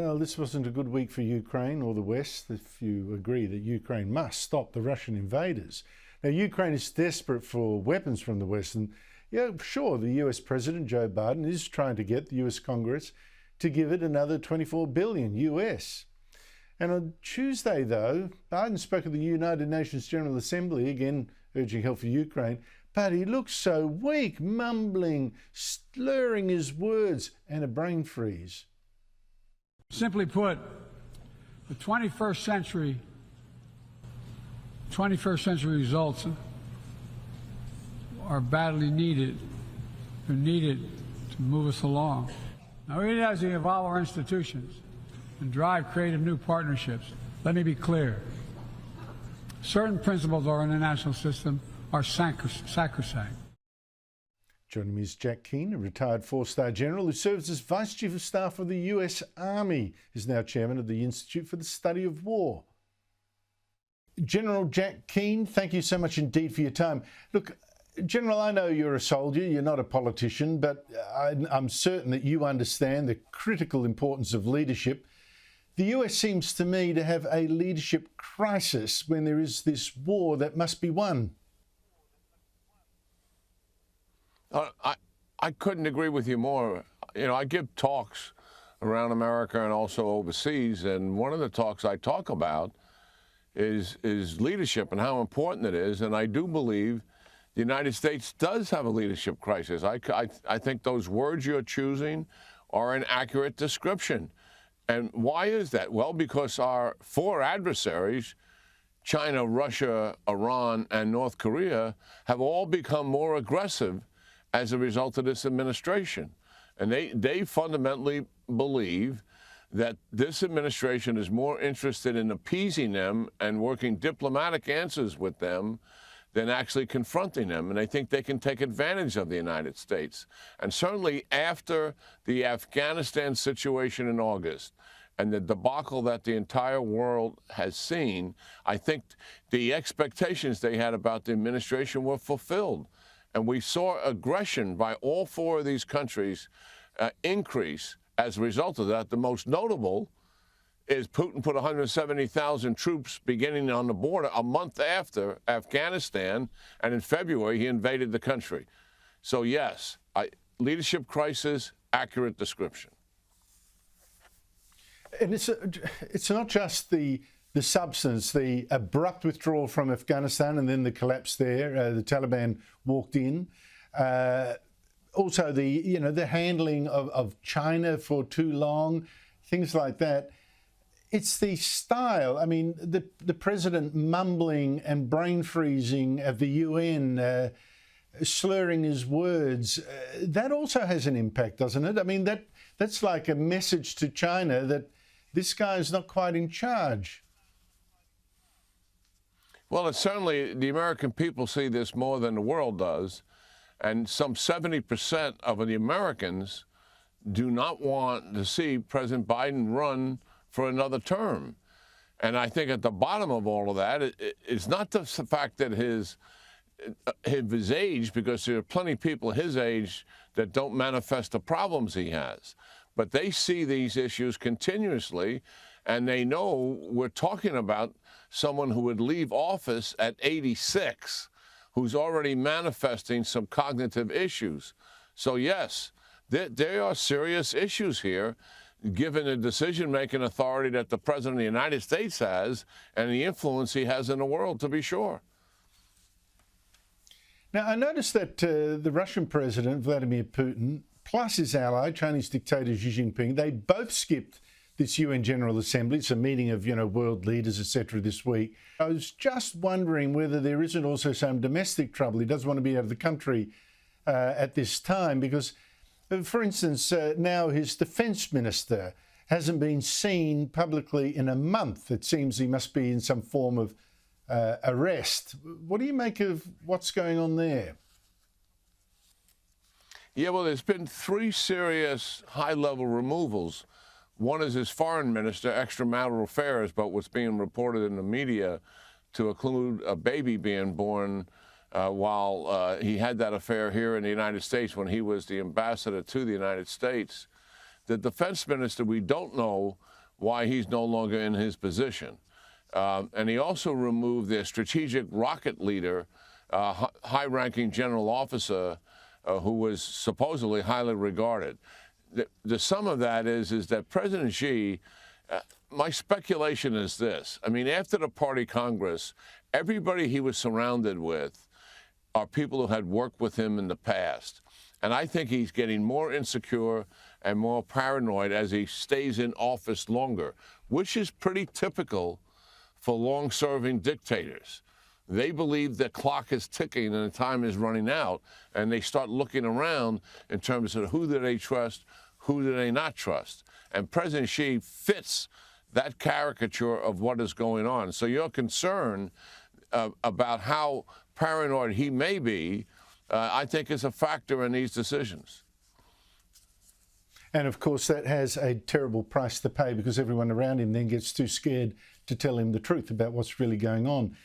Well, this wasn't a good week for Ukraine or the West, if you agree that Ukraine must stop the Russian invaders. Now, Ukraine is desperate for weapons from the West, and yeah, sure, the US President Joe Biden is trying to get the US Congress to give it another $24 billion US. And on Tuesday, though, Biden spoke at the United Nations General Assembly, again urging help for Ukraine, but he looked so weak, mumbling, slurring his words, and a brain freeze. Simply put, the 21st century results are badly needed. They're needed to move us along. Now, even as we evolve our institutions and drive creative new partnerships, let me be clear. Certain principles of our international system are sacrosanct. Joining me is Jack Keane, a retired four-star general who serves as Vice Chief of Staff of the US Army. He's now chairman of the Institute for the Study of War. General Jack Keane, thank you so much indeed for your time. Look, General, I know you're a soldier, you're not a politician, but I'm certain that you understand the critical importance of leadership. The US seems to me to have a leadership crisis when there is this war that must be won. I couldn't agree with you more. You know, I give talks around America and also overseas, and one of the talks I talk about is leadership and how important it is. And I do believe the United States does have a leadership crisis. I think those words you're choosing are an accurate description. And why is that? Well, because our four adversaries, China, Russia, Iran, and North Korea, have all become more aggressive as a result of this administration. And they fundamentally believe that this administration is more interested in appeasing them and working diplomatic answers with them than actually confronting them. And they think they can take advantage of the United States. And certainly after the Afghanistan situation in August and the debacle that the entire world has seen, I think the expectations they had about the administration were fulfilled. And we saw aggression by all four of these countries increase as a result of that. The most notable is Putin put 170,000 troops beginning on the border a month after Afghanistan, and in February he invaded the country. So yes, leadership crisis, accurate description. And it's not just the substance, the abrupt withdrawal from Afghanistan and then the collapse there. The Taliban walked in. Also, the handling of China for too long, things like that. It's the style. I mean, the president mumbling and brain freezing at the UN, slurring his words. That also has an impact, doesn't it? I mean, that's like a message to China that this guy's not quite in charge. Well, it's certainly the American people see this more than the world does, and some 70% of the Americans do not want to see President Biden run for another term. And I think at the bottom of all of that, it's not the fact that his age, because there are plenty of people his age that don't manifest the problems he has, but they see these issues continuously, and they know we're talking about someone who would leave office at 86, who's already manifesting some cognitive issues. So yes, there are serious issues here, given the decision-making authority that the President of the United States has and the influence he has in the world, to be sure. Now, I noticed that the Russian President, Vladimir Putin, plus his ally, Chinese dictator Xi Jinping, they both skipped this UN General Assembly. It's a meeting of, world leaders, etc. this week. I was just wondering whether there isn't also some domestic trouble. He doesn't want to be out of the country at this time because, for instance, now his defence minister hasn't been seen publicly in a month. It seems he must be in some form of arrest. What do you make of what's going on there? Yeah, well, there's been 3 serious high-level removals. One is his foreign minister, extramarital affairs, but what's being reported in the media to include a baby being born while he had that affair here in the United States when he was the ambassador to the United States. The defense minister, we don't know why he's no longer in his position. And he also removed their strategic rocket leader, high-ranking general officer, who was supposedly highly regarded. The sum of that is that President Xi, my speculation is this. I mean, after the Party Congress, everybody he was surrounded with are people who had worked with him in the past. And I think he's getting more insecure and more paranoid as he stays in office longer, which is pretty typical for long-serving dictators. They believe the clock is ticking and the time is running out, and they start looking around in terms of who do they trust, who do they not trust. And President Xi fits that caricature of what is going on. So your concern about how paranoid he may be, I think is a factor in these decisions. And of course, that has a terrible price to pay because everyone around him then gets too scared to tell him the truth about what's really going on.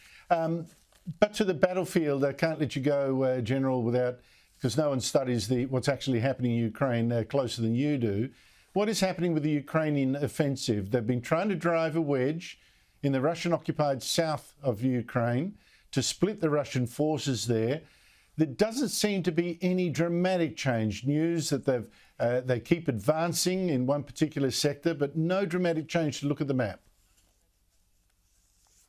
But to the battlefield, I can't let you go, General, without, because no one studies what's actually happening in Ukraine closer than you do. What is happening with the Ukrainian offensive? They've been trying to drive a wedge in the Russian-occupied south of Ukraine to split the Russian forces there. There doesn't seem to be any dramatic change. News that they keep advancing in one particular sector, but no dramatic change to look at the map.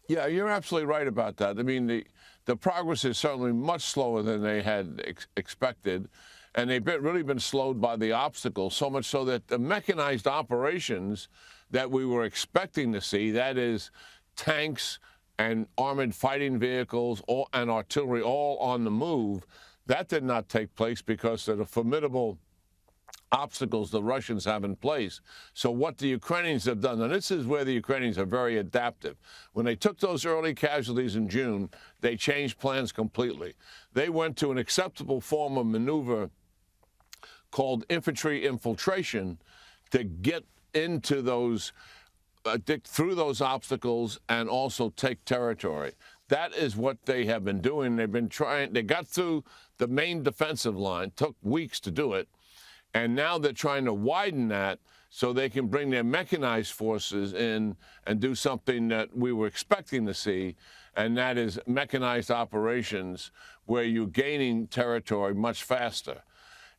Yeah, you're absolutely right about that. I mean, the progress is certainly much slower than they had expected, and they've really been slowed by the obstacles, so much so that the mechanized operations that we were expecting to see, that is tanks and armored fighting vehicles and artillery all on the move, that did not take place because of the formidable obstacles the Russians have in place. So what the Ukrainians have done, and this is where the Ukrainians are very adaptive. When they took those early casualties in June, they changed plans completely. They went to an acceptable form of maneuver called infantry infiltration to get into those, through those obstacles and also take territory. That is what they have been doing. They've been trying, they got through the main defensive line, took weeks to do it. And now they're trying to widen that so they can bring their mechanized forces in and do something that we were expecting to see, and that is mechanized operations where you're gaining territory much faster.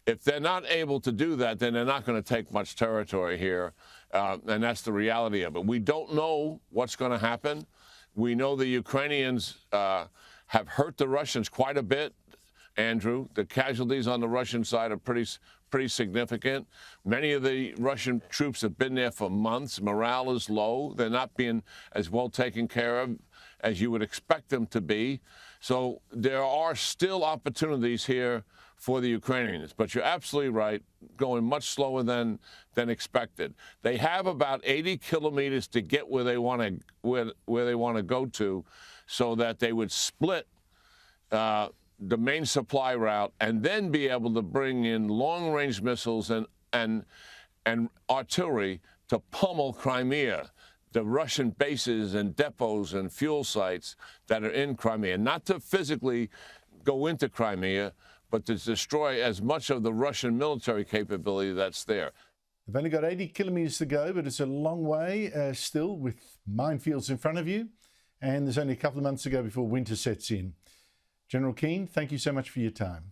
If they're not able to do that, then they're not going to take much territory here, and that's the reality of it. We don't know what's going to happen. We know the Ukrainians have hurt the Russians quite a bit, Andrew. The casualties on the Russian side are pretty significant. Many of the Russian troops have been there for months. Morale is low. They're not being as well taken care of as you would expect them to be. So there are still opportunities here for the Ukrainians. But you're absolutely right, going much slower than expected. They have about 80 kilometers to get where they want to go to, so that they would split the main supply route and then be able to bring in long-range missiles and artillery to pummel Crimea, the Russian bases and depots and fuel sites that are in Crimea. Not to physically go into Crimea, but to destroy as much of the Russian military capability that's there. They've only got 80 kilometres to go, but it's a long way still, with minefields in front of you. And there's only a couple of months to go before winter sets in. General Keane, thank you so much for your time.